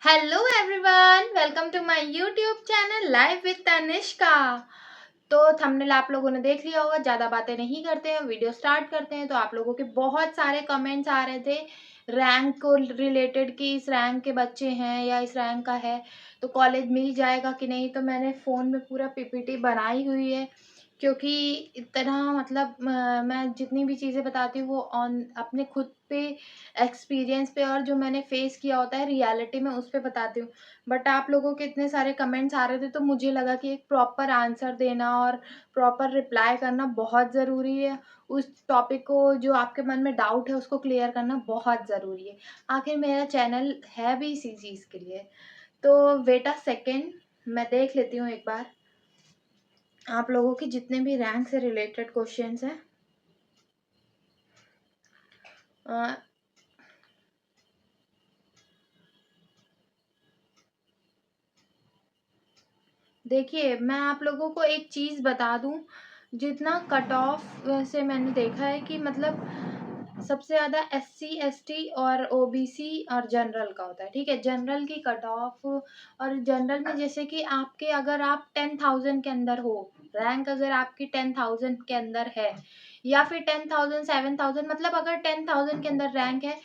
Hello everyone, welcome to my YouTube channel live with Tanishka. तो thumbnail आप लोगों ने देख लिया होगा। ज़्यादा बातें नहीं करते हैं, वीडियो स्टार्ट करते हैं। तो आप लोगों के बहुत सारे कमेंट्स आ रहे थे रैंक को रिलेटेड कि इस रैंक के बच्चे हैं या इस रैंक का है तो कॉलेज मिल जाएगा कि नहीं। तो मैंने फ़ोन में पूरा पीपीटी बनाई हुई है, क्योंकि इतना मतलब मैं जितनी भी चीज़ें बताती हूँ वो ऑन अपने खुद पे एक्सपीरियंस पे और जो मैंने फेस किया होता है रियलिटी में उस पे बताती हूँ। बट आप लोगों के इतने सारे कमेंट्स आ रहे थे तो मुझे लगा कि एक प्रॉपर आंसर देना और प्रॉपर रिप्लाई करना बहुत ज़रूरी है। उस टॉपिक को जो आपके मन में डाउट है उसको क्लियर करना बहुत ज़रूरी है। आखिर मेरा चैनल है भी इसी चीज़ के लिए। तो वेट अ सेकेंड, मैं देख लेती हूँ एक बार आप लोगों के जितने भी रैंक से रिलेटेड क्वेश्चंस हैं। अ, देखिए, मैं आप लोगों को एक चीज़ बता दूँ, जितना कट ऑफ से मैंने देखा है कि मतलब सबसे ज़्यादा एससी, एसटी और ओबीसी और जनरल का होता है, ठीक है? जनरल की कट ऑफ और जनरल में जैसे कि आपके अगर आप 10,000 के अंदर हो, रैंक अगर आपकी 10,000 के अंदर है या फिर 10,000, 7,000 मतलब अगर 10,000 के अंदर रैंक है,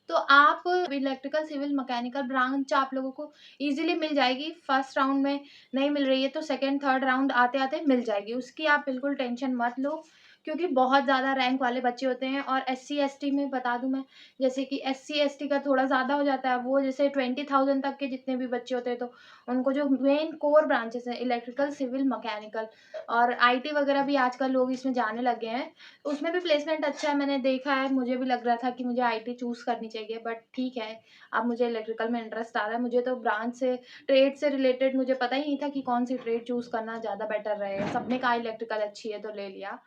तो आप इलेक्ट्रिकल, सिविल, मैकेनिकल ब्रांच आप लोगों को ईज़िली मिल जाएगी। फर्स्ट राउंड में नहीं मिल रही है तो सेकंड थर्ड राउंड आते-आते मिल जाएगी। उसकी आप बिल्कुल टेंशन मत लो, क्योंकि बहुत ज़्यादा रैंक वाले बच्चे होते हैं। और एससी, एसटी में बता दूँ मैं, जैसे कि एससी, एसटी का थोड़ा ज़्यादा हो जाता है। वो जैसे 20,000 तक के जितने भी बच्चे होते हैं तो उनको जो मेन कोर ब्रांचेज़ हैं इलेक्ट्रिकल, सिविल, मैकेनिकल और आईटी वगैरह भी आजकल लोग इसमें जाने लगे हैं। उसमें भी प्लेसमेंट अच्छा है, मैंने देखा है। मुझे भी लग रहा था कि मुझे आईटी चूज़ करनी चाहिए, बट ठीक है, अब मुझे इलेक्ट्रिकल में इंटरेस्ट आ रहा है। मुझे तो ब्रांच से, ट्रेड से रिलेटेड मुझे पता ही नहीं था कि कौन सी ट्रेड चूज़ करना ज़्यादा बेटर रहेगा। सबने कहा इलेक्ट्रिकल अच्छी है तो ले लिया।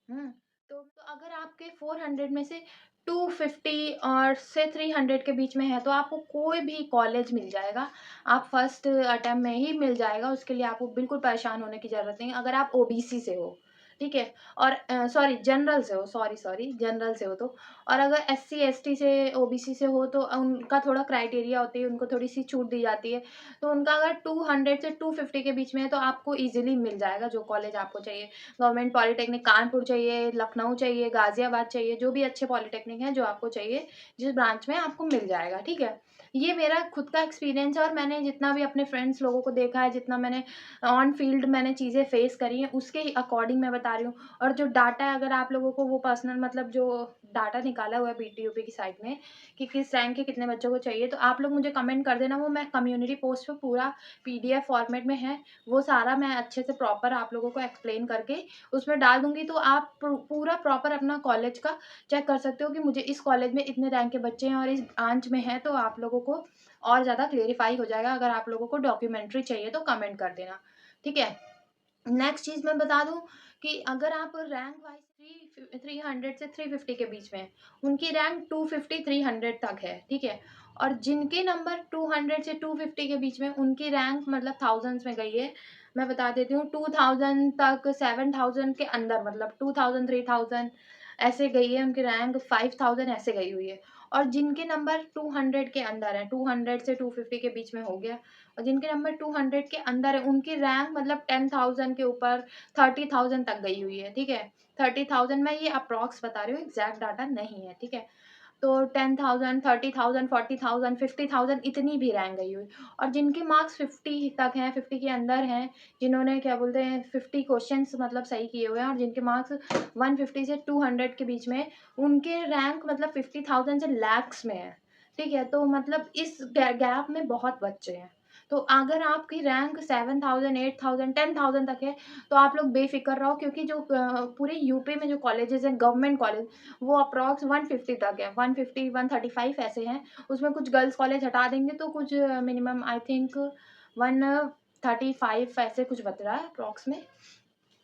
हुँ, तो अगर आपके 400 में से 250 और से 300 के बीच में है तो आपको कोई भी कॉलेज मिल जाएगा। आप फर्स्ट अटेम्प्ट में ही मिल जाएगा, उसके लिए आपको बिल्कुल परेशान होने की ज़रूरत नहीं है। अगर आप ओबीसी से हो, ठीक है? और सॉरी जनरल से हो, सॉरी जनरल से हो तो। और अगर एससी, एसटी से, ओबीसी से हो तो उनका थोड़ा क्राइटेरिया होती है, उनको थोड़ी-सी छूट दी जाती है। तो उनका अगर 200 से 250 के बीच में है तो आपको ईज़िली मिल जाएगा जो कॉलेज आपको चाहिए। गवर्नमेंट पॉलिटेक्निक कानपुर चाहिए, लखनऊ चाहिए, गाज़ियाबाद चाहिए, जो भी अच्छे पॉलिटेक्निक हैं जो आपको चाहिए, जिस ब्रांच में आपको मिल जाएगा, ठीक है? ये मेरा खुद का एक्सपीरियंस है और मैंने जितना भी अपने फ्रेंड्स लोगों को देखा है, जितना मैंने ऑन फील्ड मैंने चीज़ें फेस करी हैं, उसके ही अकॉर्डिंग मैं बता रही हूँ। और जो डाटा है अगर आप लोगों को वो पर्सनल मतलब जो डाटा निकाला हुआ है बीटीयूपी की साइट में कि किस रैंक के कितने बच्चों को चाहिए, तो आप लोग मुझे कमेंट कर देना, वो मैं कम्युनिटी पोस्ट पे पूरा पीडीएफ फॉर्मेट में है, वो सारा मैं अच्छे से प्रॉपर आप लोगों को एक्सप्लेन करके उसमें डाल दूँगी। तो आप पूरा प्रॉपर अपना कॉलेज का चेक कर सकते हो कि मुझे इस कॉलेज में इतने रैंक के बच्चे हैं और इस ब्रांच में हैं, तो आप लोगों को और ज़्यादा क्लेरिफ़ाई हो जाएगा। अगर आप लोगों को डॉक्यूमेंट्री चाहिए तो कमेंट कर देना, ठीक है? नेक्स्ट चीज़ मैं बता दूँ कि अगर आप रैंक वाइज़ 300 से 350 के बीच में हैं, उनकी रैंक 250-300 तक है, ठीक है? और जिनके नंबर 200 से 250 के बीच में, उनकी रैंक मतलब थाउज़ेंड्स में गई है। मैं बता देती हूँ 2000 तक, 7000 के अंदर मतलब 2000, 3000 ऐसे गई है उनकी रैंक, 5000 ऐसे गई हुई है। और जिनके नंबर 200 के अंदर हैं, 200 से 250 के बीच में हो गया, और जिनके नंबर 200 के अंदर है उनकी रैंक मतलब 10,000 के ऊपर 30,000 तक गई हुई है, ठीक है? 30,000 मैं ये अप्रॉक्स बता रही हूँ, एग्ज़ैक्ट डाटा नहीं है, ठीक है? तो 10,000, 30,000, 40,000, 50,000 इतनी भी रैंक गई हुई। और जिनके मार्क्स 50 तक हैं, 50 के अंदर हैं, जिन्होंने क्या बोलते हैं 50 क्वेश्चन्स मतलब सही किए हुए हैं और जिनके मार्क्स 150 से 200 के बीच में हैं, उनके रैंक मतलब 50,000 से लैक्स में है, ठीक है? तो मतलब इस गैप में बहुत बच्चे हैं। तो अगर आपकी रैंक 7,000, 8,000, 10,000 तक है, तो आप लोग बेफ़िक्र रहो, क्योंकि जो पूरे यूपी में जो कॉलेजेज़ हैं गवर्नमेंट कॉलेज, वो अप्रॉक्स 150 तक है, 150, 135 ऐसे हैं। उसमें कुछ गर्ल्स कॉलेज हटा देंगे तो कुछ मिनिमम आई थिंक 135 ऐसे कुछ बच रहा है अप्रॉक्स में।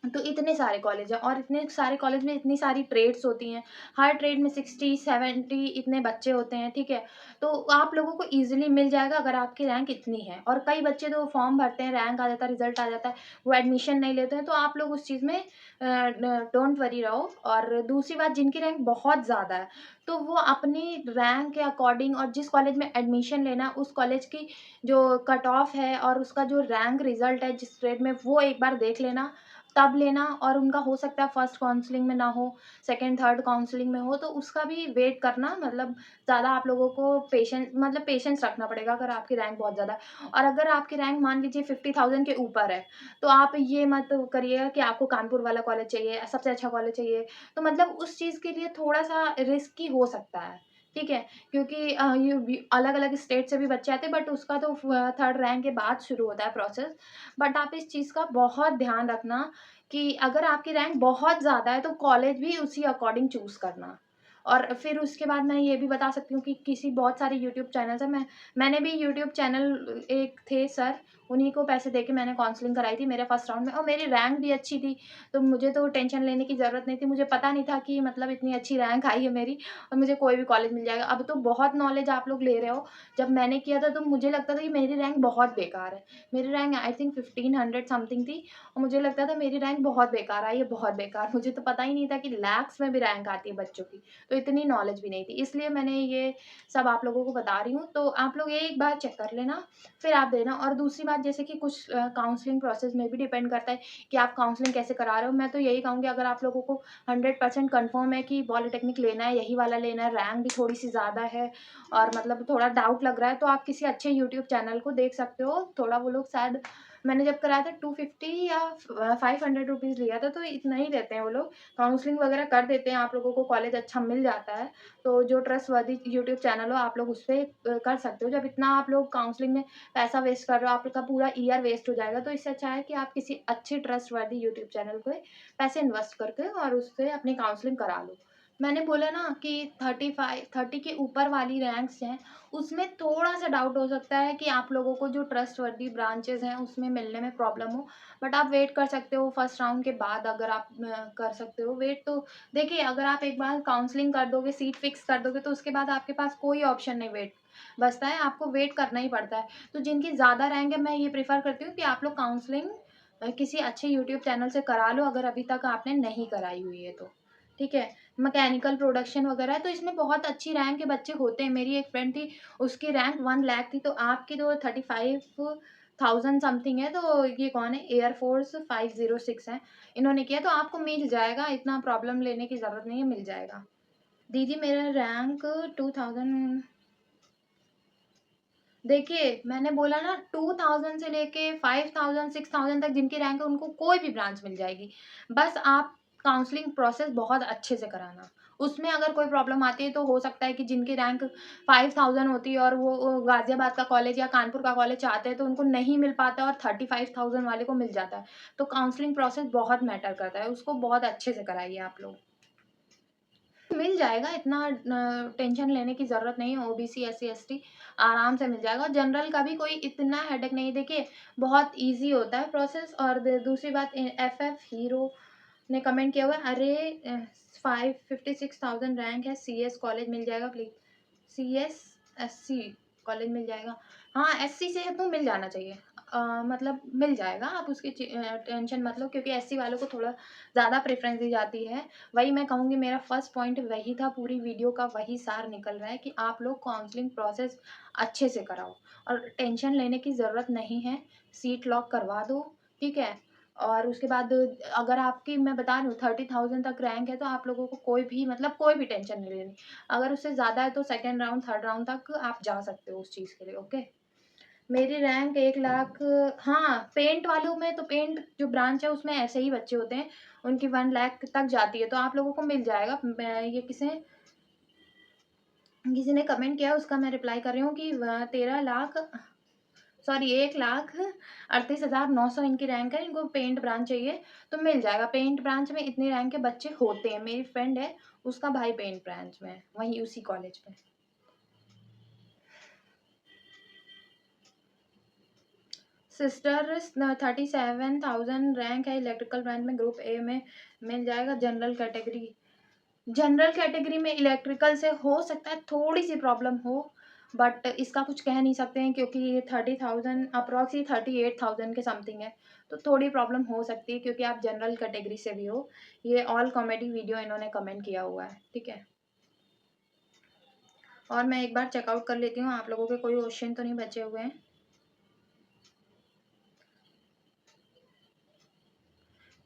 तो इतने सारे कॉलेज हैं और इतने सारे कॉलेज में इतनी सारी ट्रेड्स होती हैं। हर ट्रेड में 60-70 इतने बच्चे होते हैं, ठीक है? तो आप लोगों को ईज़िली मिल जाएगा अगर आपकी रैंक इतनी है। और कई बच्चे तो फॉर्म भरते हैं, रैंक आ जाता है, रिज़ल्ट आ जाता है, वो एडमिशन नहीं लेते हैं, तो आप लोग उस चीज़ में न डोंट वरी रहो। और दूसरी बात, जिनकी रैंक बहुत ज़्यादा है, तो वो अपनी रैंक के अकॉर्डिंग और जिस कॉलेज में एडमिशन लेना है, उस कॉलेज की जो कट ऑफ है और उसका जो रैंक रिज़ल्ट है जिस ट्रेड में, वो एक बार देख लेना, तब लेना। और उनका हो सकता है फर्स्ट काउंसलिंग में ना हो, सेकंड, थर्ड काउंसलिंग में हो, तो उसका भी वेट करना। मतलब ज़्यादा आप लोगों को पेशेंस रखना पड़ेगा अगर आपकी रैंक बहुत ज़्यादा है। और अगर आपकी रैंक मान लीजिए 50,000 के ऊपर है, तो आप ये मत करिएगा कि आपको कानपुर वाला कॉलेज चाहिए, सबसे अच्छा कॉलेज चाहिए। तो मतलब उस चीज़ के लिए थोड़ा-सा रिस्की हो सकता है, ठीक है? क्योंकि ये भी अलग-अलग स्टेट से भी बच्चे आते हैं, बट उसका तो थर्ड रैंक के बाद शुरू होता है प्रोसेस। बट आप इस चीज़ का बहुत ध्यान रखना कि अगर आपकी रैंक बहुत ज़्यादा है, तो कॉलेज भी उसी अकॉर्डिंग चूज़ करना। और फिर उसके बाद मैं ये भी बता सकती हूँ कि किसी बहुत सारे यूट्यूब चैनल्स हैं, मैंने भी यूट्यूब चैनल एक थे सर, उन्हीं को पैसे देके मैंने काउंसलिंग कराई थी मेरे फर्स्ट राउंड में, और मेरी रैंक भी अच्छी थी, तो मुझे तो टेंशन लेने की ज़रूरत नहीं थी। मुझे पता नहीं था कि मतलब इतनी अच्छी रैंक आई है मेरी और मुझे कोई भी कॉलेज मिल जाएगा। अब तो बहुत नॉलेज आप लोग ले रहे हो, जब मैंने किया था तो मुझे लगता था कि मेरी रैंक बहुत बेकार है। मेरी रैंक आई थिंक 1500 समथिंग थी और मुझे लगता था मेरी रैंक बहुत बेकार आई है, बहुत बेकार। मुझे तो पता ही नहीं था कि लैक्स में भी रैंक आती है बच्चों की, तो इतनी नॉलेज भी नहीं थी। इसलिए मैंने ये सब आप लोगों को बता रही हूँ, तो आप लोग ये एक बार चेक कर लेना, फिर आप देना। और दूसरी बात, जैसे कि कुछ काउंसलिंग प्रोसेस में भी डिपेंड करता है कि आप काउंसलिंग कैसे करा रहे हो। मैं तो यही कहूँगी, अगर आप लोगों को 100% कन्फर्म है कि पॉलिटेक्निक लेना है, यही वाला लेना है, रैंक भी थोड़ी-सी ज़्यादा है और मतलब थोड़ा डाउट लग रहा है, तो आप किसी अच्छे यूट्यूब चैनल को देख सकते हो। थोड़ा वो लोग शायद, मैंने जब कराया था 250 या 500 रुपीज़ लिया था, तो इतना ही लेते हैं वो लोग। काउंसलिंग वगैरह कर देते हैं, आप लोगों को कॉलेज अच्छा मिल जाता है। तो जो ट्रस्टवर्दी यूट्यूब चैनल हो, आप लोग उसपे कर सकते हो। जब इतना आप लोग काउंसलिंग में पैसा वेस्ट कर रहे हो, आपका पूरा ईयर वेस्ट हो जाएगा, तो इससे अच्छा है कि आप किसी अच्छे ट्रस्टवर्दी यूट्यूब चैनल पे पैसे इन्वेस्ट करके और उससे अपनी काउंसलिंग करा लो। मैंने बोला ना कि 30 के ऊपर वाली रैंक्स हैं, उसमें थोड़ा-सा डाउट हो सकता है कि आप लोगों को जो ट्रस्टवर्दी ब्रांचेज़ हैं, उसमें मिलने में प्रॉब्लम हो। बट आप वेट कर सकते हो फर्स्ट राउंड के बाद, अगर आप कर सकते हो वेट। तो देखिए, अगर आप एक बार काउंसलिंग कर दोगे, सीट फिक्स कर दोगे, तो उसके बाद आपके पास कोई ऑप्शन नहीं वेट बचता है, आपको वेट करना ही पड़ता है। तो जिनकी ज़्यादा रैंक है, मैं ये प्रेफ़र करती हूँ कि आप लोग काउंसलिंग किसी अच्छे यूट्यूब चैनल से करा लो, अगर अभी तक आपने नहीं कराई हुई है तो, ठीक है? मैकेनिकल प्रोडक्शन वगैरह है, तो इसमें बहुत अच्छी रैंक के बच्चे होते हैं। मेरी एक फ्रेंड थी, उसकी रैंक 1 लाख थी, तो आपकी तो 35,000 समथिंग है। तो ये कौन है? एयरफोर्स 506 है, इन्होंने किया। तो आपको मिल जाएगा, इतना प्रॉब्लम लेने की ज़रूरत नहीं है, मिल जाएगा। दीदी मेरा रैंक 2000, देखिए मैंने बोला ना, 2000 से लेके 5000 6000 तक जिनकी रैंक है, उनको कोई भी ब्रांच मिल जाएगी। बस आप काउंसलिंग प्रोसेस बहुत अच्छे से कराना। उसमें अगर कोई प्रॉब्लम आती है, तो हो सकता है कि जिनकी रैंक 5000 होती है और वो गाज़ियाबाद का कॉलेज या कानपुर का कॉलेज चाहते हैं, तो उनको नहीं मिल पाता और 35,000 वाले को मिल जाता है। तो काउंसलिंग प्रोसेस बहुत मैटर करता है, उसको बहुत अच्छे से कराइए आप लोग। मिल जाएगा, इतना टेंशन लेने की ज़रूरत नहीं है। ओबीसी, एससी, एसटी आराम से मिल जाएगा। और जनरल का भी कोई इतना हेडेक नहीं है। देखिए, बहुत ईज़ी होता है प्रोसेस। और द दूसरी बात, एफएफ हीरो ने कमेंट किया हुआ है, अरे 56,000 रैंक है, सीएस कॉलेज मिल जाएगा प्लीज़। सीएस एससी कॉलेज मिल जाएगा। हाँ, एससी से तो मिल जाना चाहिए। मतलब मिल जाएगा, आप उसकी टेंशन मत लो, क्योंकि एससी वालों को थोड़ा ज़्यादा प्रेफ़रेंस दी जाती है। वही मैं कहूँगी, मेरा फर्स्ट पॉइंट वही था, पूरी वीडियो का वही सार निकल रहा है कि आप लोग काउंसलिंग प्रोसेस अच्छे से कराओ और टेंशन लेने की ज़रूरत नहीं है। सीट लॉक करवा दो, ठीक है? और उसके बाद अगर आपकी, मैं बता रही हूँ, 30,000 तक रैंक है, तो आप लोगों को कोई भी, मतलब कोई भी टेंशन नहीं लेनी। अगर उससे ज़्यादा है, तो सेकंड राउंड, थर्ड राउंड तक आप जा सकते हो उस चीज़ के लिए, ओके? मेरी रैंक 1 लाख, हाँ, पेंट वालों में, तो पेंट जो ब्रांच है उसमें ऐसे ही बच्चे होते हैं, उनकी 1 लाख तक जाती है, तो आप लोगों को मिल जाएगा। मैं ये किसी ने कमेंट किया, उसका मैं रिप्लाई कर रही हूँ कि 13 लाख, सॉरी 1,38,900 इनकी रैंक है, इनको पेंट ब्रांच चाहिए, तो मिल जाएगा। पेंट ब्रांच में इतनी रैंक के बच्चे होते हैं। मेरी फ्रेंड है, उसका भाई पेंट ब्रांच में है, वहीं उसी कॉलेज में। सिस्टर 37,000 रैंक है, इलेक्ट्रिकल ब्रांच में ग्रुप ए में मिल जाएगा। जनरल कैटेगरी में इलेक्ट्रिकल से हो सकता है थोड़ी सी प्रॉब्लम हो, बट इसका कुछ कह नहीं सकते हैं क्योंकि ये 30,000 अप्रॉक्सी 38,000 के समथिंग है, तो थोड़ी प्रॉब्लम हो सकती है क्योंकि आप जनरल कैटेगरी से भी हो। ये ऑल कॉमेडी वीडियो इन्होंने कमेंट किया हुआ है, ठीक है। और मैं एक बार चेकआउट कर लेती हूँ आप लोगों के कोई क्वेश्चन तो नहीं बचे हुए हैं।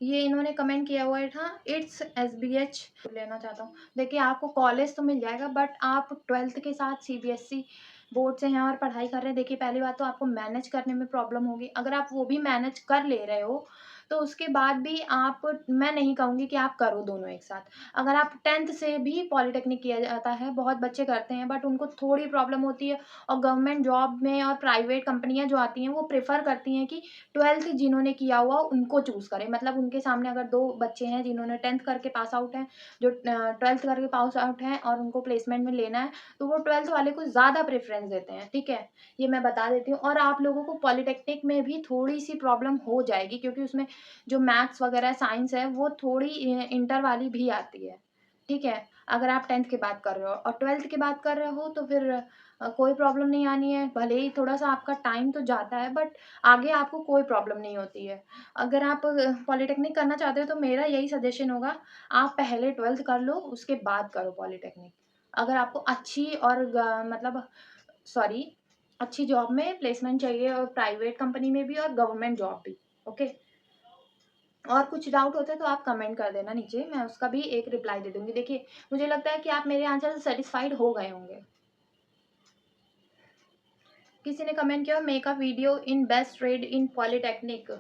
ये इन्होंने कमेंट किया हुआ था, इट्स SBH लेना चाहता हूँ। देखिए आपको कॉलेज तो मिल जाएगा, बट आप 12th के साथ CBSE बोर्ड से हैं और पढ़ाई कर रहे हैं। देखिए पहली बात तो आपको मैनेज करने में प्रॉब्लम होगी। अगर आप वो भी मैनेज कर ले रहे हो तो उसके बाद भी आप, मैं नहीं कहूँगी कि आप करो दोनों एक साथ। अगर आप 10th से भी पॉलिटेक्निक किया जाता है, बहुत बच्चे करते हैं, बट उनको थोड़ी प्रॉब्लम होती है। और गवर्नमेंट जॉब में और प्राइवेट कंपनियां जो आती हैं वो प्रेफर करती हैं कि 12th जिन्होंने किया हुआ उनको चूज़ करें। मतलब उनके सामने अगर 2 बच्चे हैं जिन्होंने 10th करके पास आउट हैं, जो 12th करके पास आउट हैं और उनको प्लेसमेंट में लेना है, तो वो 12th वाले को ज़्यादा प्रेफ़रेंस देते हैं, ठीक है? ये मैं बता देती हूँ। और आप लोगों को पॉलिटेक्निक में भी थोड़ी-सी प्रॉब्लम हो जाएगी क्योंकि उसमें जो मैथ्स वगैरह साइंस है वो थोड़ी इंटर वाली भी आती है, ठीक है? अगर आप 10th की बात कर रहे हो और 12th की बात कर रहे हो तो फिर कोई प्रॉब्लम नहीं आनी है। भले ही थोड़ा-सा आपका टाइम तो जाता है, बट आगे आपको कोई प्रॉब्लम नहीं होती है। अगर आप पॉलिटेक्निक करना चाहते हो तो मेरा यही सजेशन होगा, आप पहले 12th कर लो, उसके बाद करो पॉलिटेक्निक। अगर आपको अच्छी और मतलब सॉरी, अच्छी जॉब में प्लेसमेंट चाहिए और प्राइवेट कंपनी में भी और गवर्नमेंट जॉब भी, ओके? और कुछ डाउट होता है तो आप कमेंट कर देना नीचे, मैं उसका भी एक रिप्लाई दे दूँगी। देखिए, मुझे लगता है कि आप मेरे आंसर से सैटिस्फाइड हो गए होंगे। किसी ने कमेंट किया, make a video in best trade in polytechnic,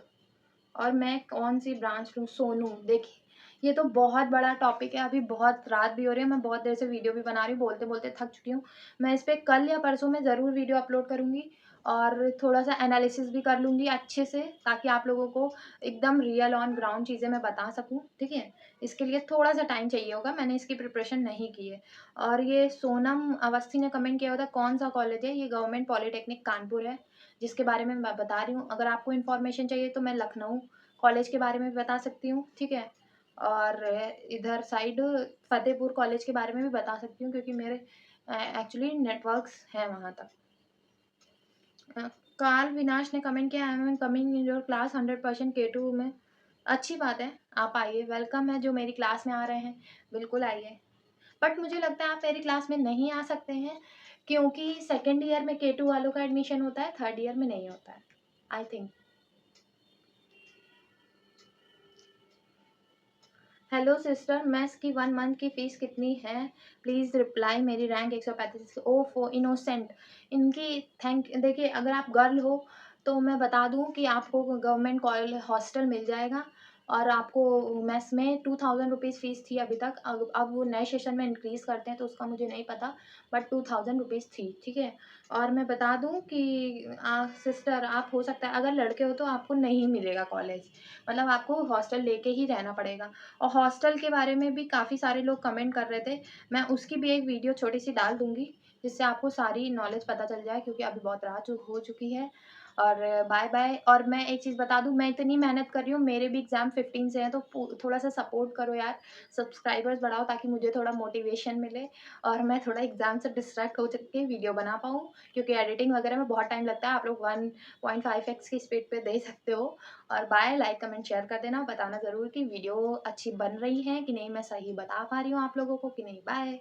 और मैं कौन-सी ब्रांच लूँ? सोनू। देखिए, ये तो बहुत बड़ा टॉपिक है, अभी बहुत रात भी हो रही है, मैं बहुत देर से वीडियो भी बना रही हूँ, बोलते-बोलते थक चुकी हूँ। मैं इस पे कल या परसों में ज़रूर वीडियो अपलोड करूँगी और थोड़ा-सा एनालिसिस भी कर लूँगी अच्छे से, ताकि आप लोगों को एकदम रियल ऑन ग्राउंड चीज़ें मैं बता सकूँ, ठीक है? इसके लिए थोड़ा-सा टाइम चाहिए होगा, मैंने इसकी प्रिपरेशन नहीं की है। और ये सोनम अवस्थी ने कमेंट किया हुआ था, कौन-सा कॉलेज है? ये गवर्नमेंट पॉलिटेक्निक कानपुर है, जिसके बारे में मैं बता रही हूँ। अगर आपको इन्फॉर्मेशन चाहिए तो मैं लखनऊ कॉलेज के बारे में भी बता सकती हूँ, ठीक है? और इधर साइड फ़तेहपुर कॉलेज के बारे में भी बता सकती हूँ क्योंकि मेरे एक्चुअली नेटवर्क्स हैं वहाँ तक। अ, कार्ल विनाश ने कमेंट किया, I am coming in your class 100% K2 में। अच्छी बात है, आप आइए, वेलकम है जो मेरी क्लास में आ रहे हैं, बिल्कुल आइए। बट मुझे लगता है आप मेरी क्लास में नहीं आ सकते हैं क्योंकि सेकंड ईयर में K2 वालों का एडमिशन होता है, थर्ड ईयर में नहीं होता है, I think. Hello sister, mess की 1 मंथ की फ़ीस कितनी है? प्लीज़ रिप्लाई, मेरी रैंक 135। ओफ़ो इनोसेंट, इनकी देखिए अगर आप गर्ल हो तो मैं बता दूँ कि आपको गवर्नमेंट हॉस्टल मिल जाएगा और आपको मेस में 2000 रुपीज़ फ़ीस थी अभी तक। अब वो नए सेशन में इंक्रीज़ करते हैं तो उसका मुझे नहीं पता, बट 2000 रुपीज़ थी, ठीक है? और मैं बता दूँ कि सिस्टर, आप हो सकता है अगर लड़के हो तो आपको नहीं मिलेगा कॉलेज, मतलब आपको हॉस्टल लेके ही रहना पड़ेगा। और हॉस्टल के बारे में भी काफ़ी सारे लोग कमेंट कर रहे थे, मैं उसकी भी एक वीडियो छोटी-सी डाल दूँगी, जिससे आपको सारी नॉलेज पता चल जाए क्योंकि अभी बहुत रात हो चुकी है। और बाय-बाय। और मैं एक चीज़ बता दूँ, मैं इतनी मेहनत कर रही हूँ, मेरे भी एग्ज़ाम 15 से हैं, तो थोड़ा-सा सपोर्ट करो यार, सब्सक्राइबर्स बढ़ाओ ताकि मुझे थोड़ा मोटिवेशन मिले और मैं थोड़ा एग्ज़ाम से डिस्ट्रैक्ट हो के वीडियो बना पाऊँ, क्योंकि एडिटिंग वगैरह में बहुत टाइम लगता है। आप लोग 1.5x की स्पीड पे देख सकते हो। और बाय, लाइक, कमेंट, शेयर कर देना, बताना ज़रूर कि वीडियो अच्छी बन रही है कि नहीं, मैं सही बता पा रही हूँ आप लोगों को कि नहीं। बाय।